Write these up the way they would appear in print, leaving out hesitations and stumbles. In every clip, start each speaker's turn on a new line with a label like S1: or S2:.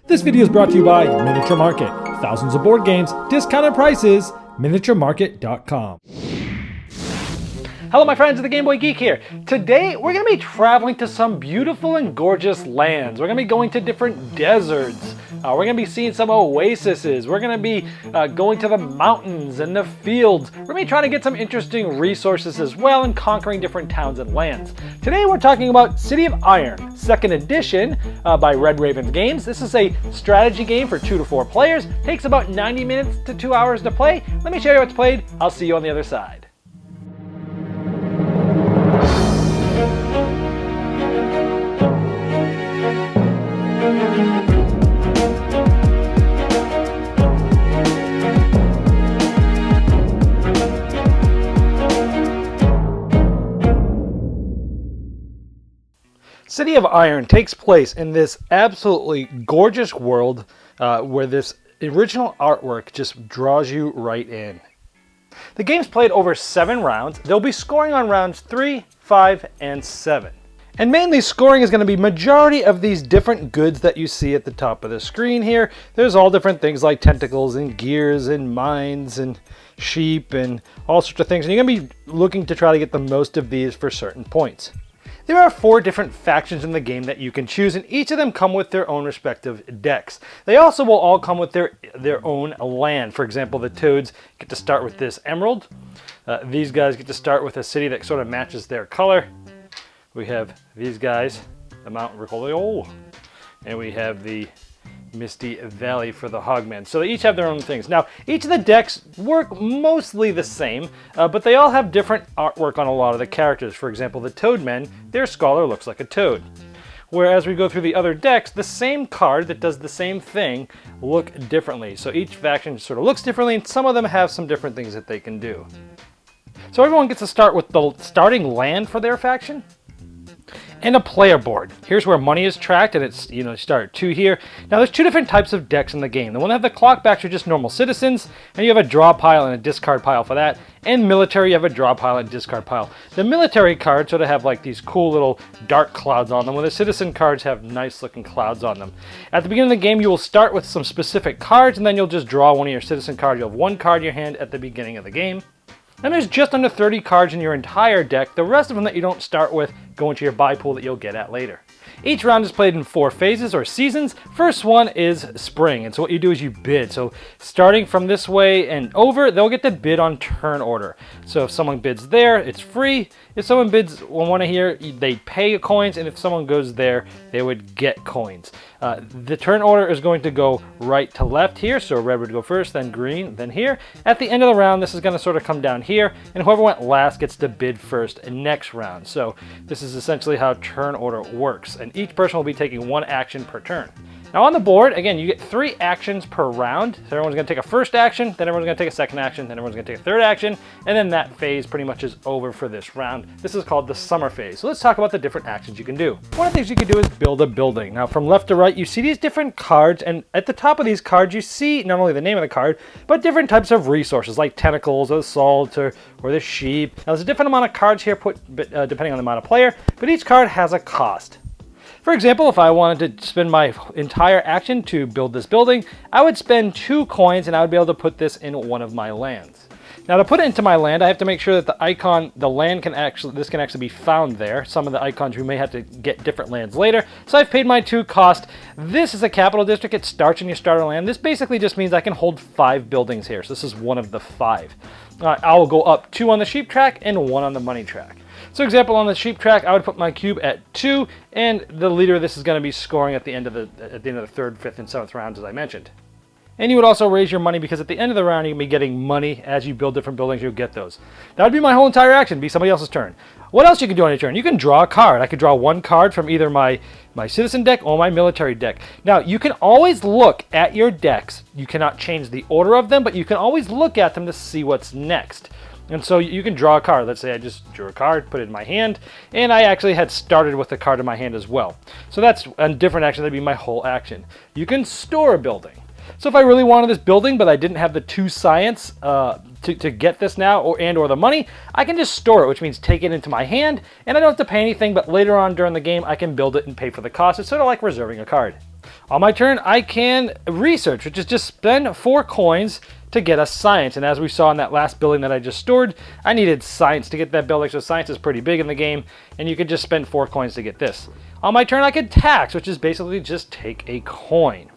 S1: This video is brought to you by Miniature Market. Thousands of board games, discounted prices, miniaturemarket.com.
S2: Hello my friends, the Game Boy Geek here. Today we're going to be traveling to some beautiful and gorgeous lands. We're going to be going to different deserts. We're going to be seeing some oases. We're going to be going to the mountains and the fields. We're going to be trying to get some interesting resources as well and conquering different towns and lands. Today we're talking about City of Iron, 2nd edition by Red Raven Games. This is a strategy game for 2 to 4 players. Takes about 90 minutes to 2 hours to play. Let me show you what's played. I'll see you on the other side. City of Iron takes place in this absolutely gorgeous world where this original artwork just draws you right in. The game's played over 7 rounds. They'll be scoring on rounds 3, 5, and 7. And mainly scoring is going to be majority of these different goods that you see at the top of the screen here. There's all different things like tentacles and gears and mines and sheep and all sorts of things. And you're going to be looking to try to get the most of these for certain points. There are 4 different factions in the game that you can choose, and each of them come with their own respective decks. They also will all come with their own land. For example, the Toads get to start with this emerald. These guys get to start with a city that sort of matches their color. We have these guys, the Mount Ricolio, and we have the Misty Valley for the Hogmen. So they each have their own things. Now, each of the decks work mostly the same, but they all have different artwork on a lot of the characters. For example, the Toadmen, their scholar looks like a toad. Whereas we go through the other decks, the same card that does the same thing look differently. So each faction sort of looks differently, and some of them have some different things that they can do. So everyone gets to start with the starting land for their faction and a player board. Here's where money is tracked, and it's, you start at 2 here. Now there's 2 different types of decks in the game. The one that have the clock backs are just normal citizens, and you have a draw pile and a discard pile for that. And military, you have a draw pile and discard pile. The military cards sort of have like these cool little dark clouds on them, where the citizen cards have nice looking clouds on them. At the beginning of the game, you will start with some specific cards, and then you'll just draw one of your citizen cards. You'll have 1 card in your hand at the beginning of the game. And there's just under 30 cards in your entire deck. The rest of them that you don't start with go into your buy pool that you'll get at later. Each round is played in 4 phases or seasons. First one is spring, and so what you do is you bid. So starting from this way and over, they'll get to bid on turn order. So if someone bids there, it's free. If someone bids on one here, they pay coins, and if someone goes there, they would get coins. The turn order is going to go right to left here, so red would go first, then green, then here. At the end of the round, this is going to sort of come down here, and whoever went last gets to bid first next round. So this is essentially how turn order works, and each person will be taking 1 action per turn. Now on the board, again, you get 3 actions per round. So everyone's going to take a first action, then everyone's going to take a second action, then everyone's going to take a third action, and then that phase pretty much is over for this round. This is called the summer phase. So let's talk about the different actions you can do. One of the things you can do is build a building. Now from left to right, you see these different cards, and at the top of these cards, you see not only the name of the card, but different types of resources like tentacles or salt or the sheep. Now there's a different amount of cards here depending on the amount of player, but each card has a cost. For example, if I wanted to spend my entire action to build this building, I would spend 2 coins and I would be able to put this in one of my lands. Now to put it into my land, I have to make sure that the land can actually be found there. Some of the icons we may have to get different lands later. So I've paid my 2 cost. This is a capital district. It starts in your starter land. This basically just means I can hold 5 buildings here. So this is one of the 5. I will go up 2 on the sheep track and 1 on the money track. So example, on the sheep track, I would put my cube at 2, and the leader of this is going to be scoring at the end of the 3rd, 5th, and 7th rounds, as I mentioned. And you would also raise your money because at the end of the round, you can be getting money. As you build different buildings, you'll get those. That would be my whole entire action, be somebody else's turn. What else you can do on your turn? You can draw a card. I could draw 1 card from either my citizen deck or my military deck. Now, you can always look at your decks. You cannot change the order of them, but you can always look at them to see what's next. And so you can draw a card. Let's say I just drew a card, put it in my hand, and I actually had started with the card in my hand as well. So that's a different action. That'd be my whole action. You can store a building. So if I really wanted this building, but I didn't have the 2 science to get this now or the money, I can just store it, which means take it into my hand, and I don't have to pay anything, but later on during the game, I can build it and pay for the cost. It's sort of like reserving a card. On my turn, I can research, which is just spend 4 coins to get a science. And as we saw in that last building that I just stored, I needed science to get that building. So science is pretty big in the game, and you could just spend 4 coins to get this. On my turn, I could tax, which is basically just take a coin.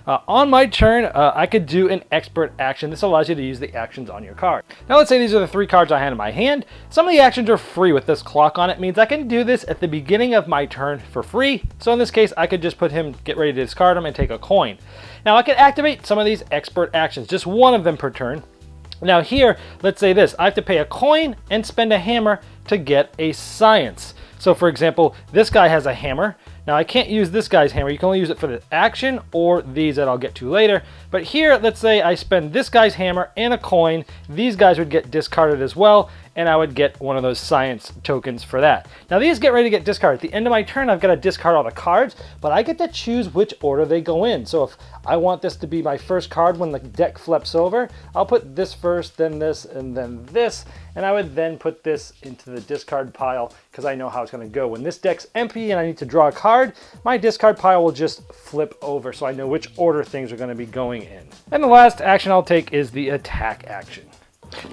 S2: On my turn, I could do an expert action. This allows you to use the actions on your card. Now let's say these are the 3 cards I had in my hand. Some of the actions are free with this clock on it. Means I can do this at the beginning of my turn for free. So in this case, I could just put him, get ready to discard him and take a coin. Now I could activate some of these expert actions, just one of them per turn. Now here, let's say this, I have to pay a coin and spend a hammer to get a science. So for example, this guy has a hammer. Now I can't use this guy's hammer. You can only use it for the action or these that I'll get to later. But here, let's say I spend this guy's hammer and a coin. These guys would get discarded as well, and I would get one of those science tokens for that. Now these get ready to get discarded. At the end of my turn, I've got to discard all the cards, but I get to choose which order they go in. So if I want this to be my first card when the deck flips over, I'll put this first, then this, and then this, and I would then put this into the discard pile because I know how it's going to go. When this deck's empty and I need to draw a card, my discard pile will just flip over so I know which order things are going to be going in. And the last action I'll take is the attack action.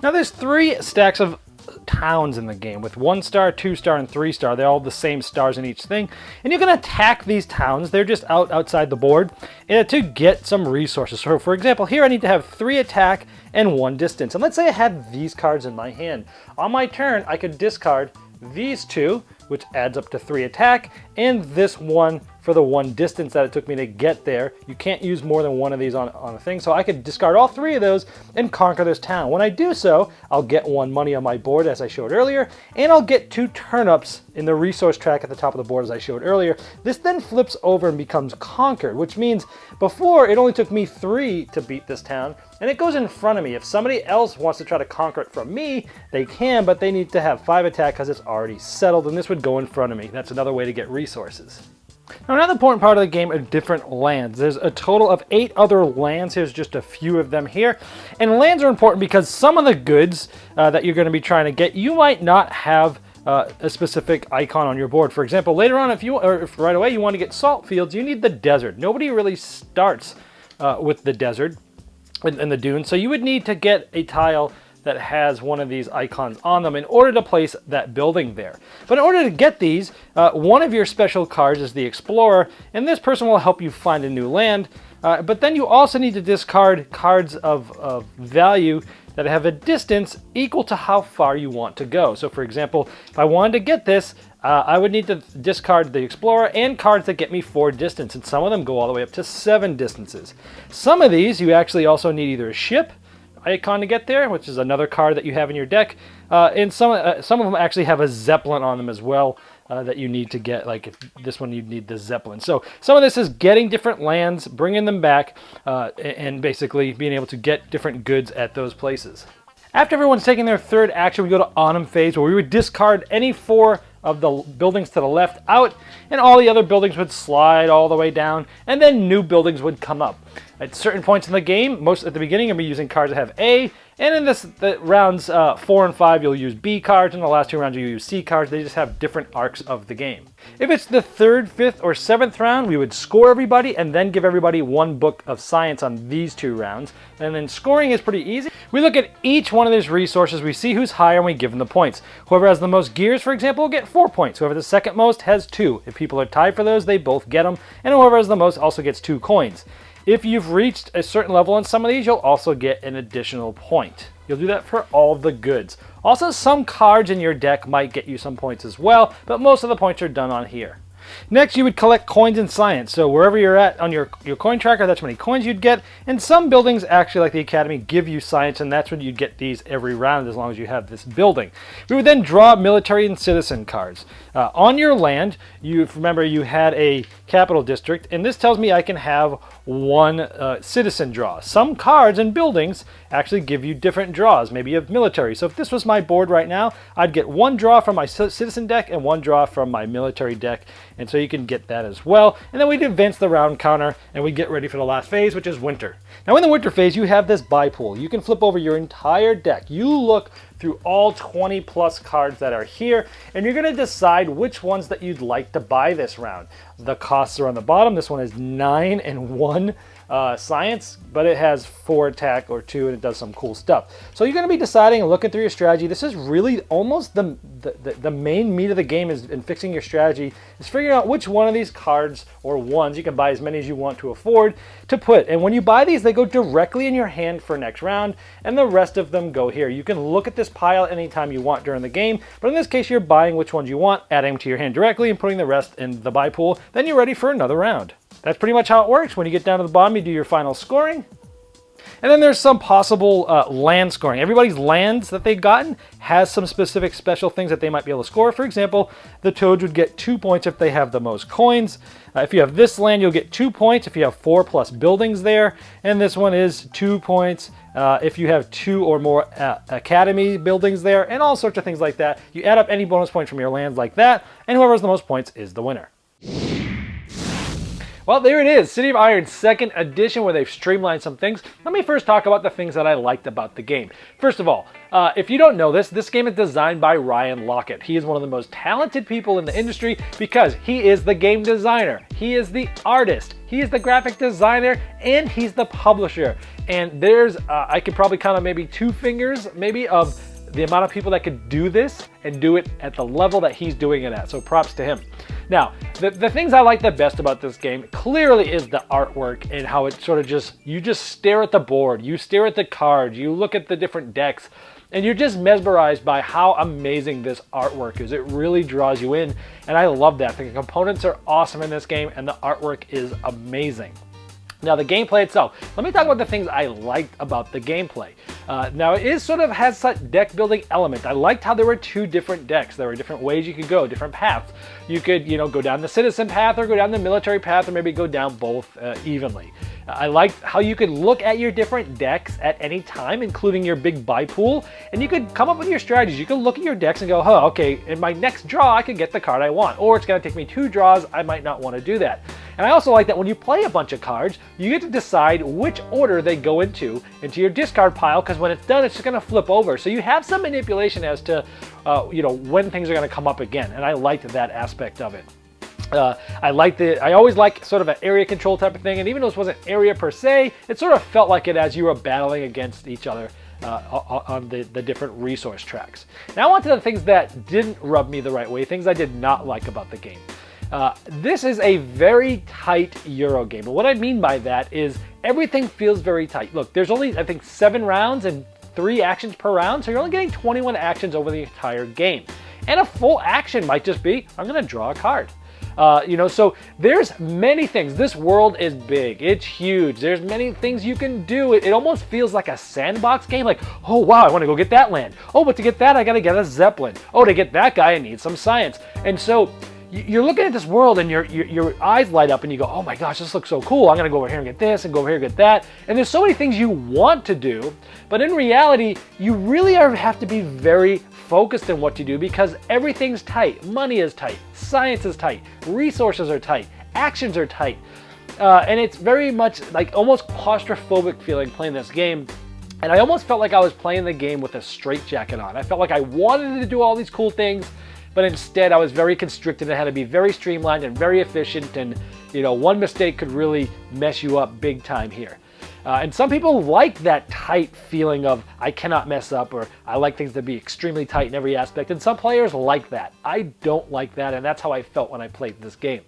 S2: Now there's 3 stacks of towns in the game with 1 star, 2 star, and 3 star. They're all the same stars in each thing, and you can attack these towns. They're just outside the board to get some resources. So for example, here I need to have 3 attack and 1 distance, and let's say I had these cards in my hand. On my turn, I could discard these 2, which adds up to 3 attack, and this 1 for the 1 distance that it took me to get there. You can't use more than 1 of these on a thing, so I could discard all 3 of those and conquer this town. When I do so, I'll get 1 money on my board, as I showed earlier, and I'll get 2 turnips in the resource track at the top of the board, as I showed earlier. This then flips over and becomes conquered, which means before it only took me 3 to beat this town, and it goes in front of me. If somebody else wants to try to conquer it from me, they can, but they need to have 5 attack because it's already settled, and this would go in front of me. That's another way to get resources. Now another important part of the game are different lands. There's a total of 8 other lands. Here's just a few of them here. And lands are important because some of the goods that you're going to be trying to get, you might not have a specific icon on your board. For example, later on, if right away you want to get salt fields, you need the desert. Nobody really starts with the desert and the dunes, so you would need to get a tile that has one of these icons on them in order to place that building there. But in order to get these, one of your special cards is the Explorer, and this person will help you find a new land. But then you also need to discard cards of value that have a distance equal to how far you want to go. So for example, if I wanted to get this, I would need to discard the Explorer and cards that get me 4 distance, and some of them go all the way up to 7 distances. Some of these you actually also need either a ship icon to get there, which is another card that you have in your deck, and some of them actually have a Zeppelin on them as well that you need to get. Like if this one, you'd need the Zeppelin. So some of this is getting different lands, bringing them back, and basically being able to get different goods at those places. After everyone's taken their 3rd action, we go to Autumn Phase, where we would discard any 4 of the buildings to the left out, and all the other buildings would slide all the way down, and then new buildings would come up. At certain points in the game, most at the beginning, I'll be using cards that have A, and in the rounds 4 and 5, you'll use B cards, and the last 2 rounds you'll use C cards. They just have different arcs of the game. If it's the 3rd, 5th, or 7th round, we would score everybody and then give everybody 1 book of science on these 2 rounds. And then scoring is pretty easy. We look at each one of these resources, we see who's higher, and we give them the points. Whoever has the most gears, for example, will get 4 points. Whoever the second most has 2. If people are tied for those, they both get them. And whoever has the most also gets 2 coins. If you've reached a certain level on some of these, you'll also get an additional point. You'll do that for all the goods. Also, some cards in your deck might get you some points as well, but most of the points are done on here. Next, you would collect coins in science. So wherever you're at on your coin tracker, that's how many coins you'd get. And some buildings, actually like the Academy, give you science, and that's when you'd get these every round as long as you have this building. We would then draw military and citizen cards. On your land, remember you had a capital district, and this tells me I can have 1 citizen draw. Some cards and buildings actually give you different draws. Maybe you have military. So if this was my board right now, I'd get 1 draw from my citizen deck and 1 draw from my military deck. And so you can get that as well. And then we'd advance the round counter and we get ready for the last phase, which is winter. Now in the winter phase, you have this buy pool. You can flip over your entire deck. You look through all 20 plus cards that are here, and you're gonna decide which ones that you'd like to buy this round. The costs are on the bottom. This one is 9 and 1 science, but it has 4 attack or 2, and it does some cool stuff. So you're gonna be deciding and looking through your strategy. This is really almost the main meat of the game is in fixing your strategy, is figuring out which one of these cards or ones, you can buy as many as you want to afford, to put. And when you buy these, they go directly in your hand for next round, and the rest of them go here. You can look at this pile anytime you want during the game, but in this case, you're buying which ones you want, adding them to your hand directly, and putting the rest in the buy pool. Then you're ready for another round. That's pretty much how it works. When you get down to the bottom, you do your final scoring. And then there's some possible land scoring. Everybody's lands that they've gotten has some specific special things that they might be able to score. For example, the Toads would get 2 points if they have the most coins. If you have this land, you'll get 2 points if you have 4 plus buildings there. And this one is 2 points if you have 2 or more academy buildings there, and all sorts of things like that. You add up any bonus points from your lands like that, and whoever has the most points is the winner. Well, there it is, City of Iron 2nd edition, where they've streamlined some things. Let me first talk about the things that I liked about the game. First of all, if you don't know this game is designed by Ryan Lockett. He is one of the most talented people in the industry because he is the game designer, he is the artist, he is the graphic designer, and he's the publisher. And there's, I could probably count on maybe 2 fingers, maybe, of the amount of people that could do this and do it at the level that he's doing it at. So props to him. Now, the things I like the best about this game clearly is the artwork and how it sort of you just stare at the board, you stare at the cards, you look at the different decks, and you're just mesmerized by how amazing this artwork is. It really draws you in, and I love that. The components are awesome in this game, and the artwork is amazing. Now, the gameplay itself. Let me talk about the things I liked about the gameplay. Now, it is sort of has such deck building element. I liked how there were 2 different decks. There were different ways you could go, different paths. You could, go down the citizen path or go down the military path, or maybe go down both evenly. I liked how you could look at your different decks at any time, including your big buy pool, and you could come up with your strategies. You could look at your decks and go, oh, okay, in my next draw, I could get the card I want, or it's gonna take me 2 draws, I might not wanna do that. And I also like that when you play a bunch of cards, you get to decide which order they go into your discard pile, because when it's done, it's just gonna flip over. So you have some manipulation as to, when things are gonna come up again, and I liked that aspect of it. I always like sort of an area control type of thing, and even though this wasn't area per se, it sort of felt like it as you were battling against each other on the different resource tracks. Now on to the things that didn't rub me the right way, things I did not like about the game. This is a very tight Euro game, and what I mean by that is everything feels very tight. Look, there's only, I think, 7 rounds and 3 actions per round, so you're only getting 21 actions over the entire game. And a full action might just be, I'm gonna draw a card. So there's many things. This world is big, it's huge. There's many things you can do. It almost feels like a sandbox game, like, oh wow, I want to go get that land. Oh, but to get that, I got to get a Zeppelin. Oh, to get that guy, I need some science. And so you're looking at this world and your eyes light up and you go, oh my gosh, this looks so cool. I'm going to go over here and get this and go over here and get that. And there's so many things you want to do, but in reality, you really have to be very focused on what you do because everything's tight. Money is tight, science is tight, resources are tight, actions are tight. And it's very much like almost claustrophobic feeling playing this game. And I almost felt like I was playing the game with a straitjacket on. I felt like I wanted to do all these cool things, but instead I was very constricted. I had to be very streamlined and very efficient, and one mistake could really mess you up big time here. And some people like that tight feeling of I cannot mess up, or I like things to be extremely tight in every aspect, and some players like that. I don't like that, and that's how I felt when I played this game.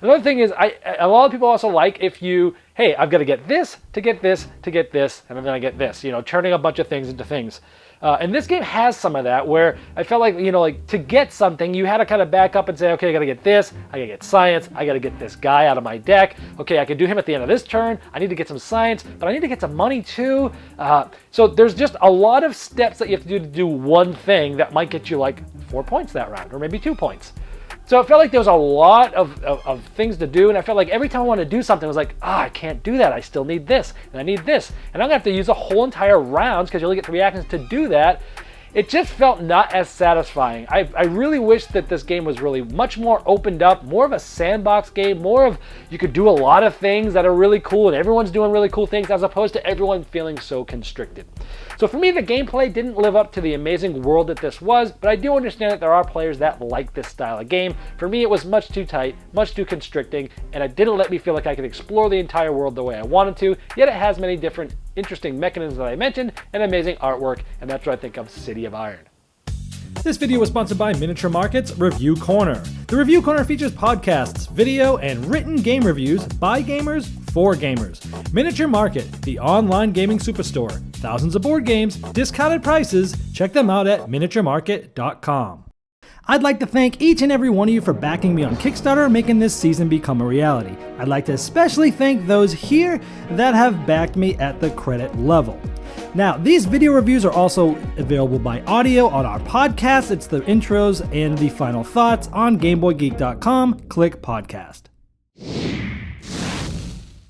S2: Another thing is, a lot of people also like if hey, I've got to get this, to get this, to get this, and then I get this, turning a bunch of things into things. And this game has some of that where I felt like, like to get something, you had to kind of back up and say, okay, I got to get this, I got to get science, I got to get this guy out of my deck. Okay, I can do him at the end of this turn. I need to get some science, but I need to get some money too. So there's just a lot of steps that you have to do one thing that might get you like 4 points that round, or maybe 2 points. So it felt like there was a lot of things to do, and I felt like every time I wanted to do something, I was like, I can't do that. I still need this, and I need this. And I'm going to have to use a whole entire round, because you only get 3 actions to do that. it just felt not as satisfying. I really wish that this game was really much more opened up, more of a sandbox game, more of you could do a lot of things that are really cool and everyone's doing really cool things as opposed to everyone feeling so constricted. So for me, the gameplay didn't live up to the amazing world that this was, but I do understand that there are players that like this style of game. For me, it was much too tight, much too constricting, and it didn't let me feel like I could explore the entire world the way I wanted to, yet it has many different interesting mechanisms that I mentioned and amazing artwork, and that's what I think of City of Iron.
S1: This video was sponsored by Miniature Market's Review Corner. The Review Corner features podcasts, video, and written game reviews by gamers for gamers. Miniature Market, the online gaming superstore. Thousands of board games, discounted prices. Check them out at miniaturemarket.com. I'd like to thank each and every one of you for backing me on Kickstarter and making this season become a reality. I'd like to especially thank those here that have backed me at the credit level. Now, these video reviews are also available by audio on our podcast. It's the intros and the final thoughts on GameBoyGeek.com. Click podcast.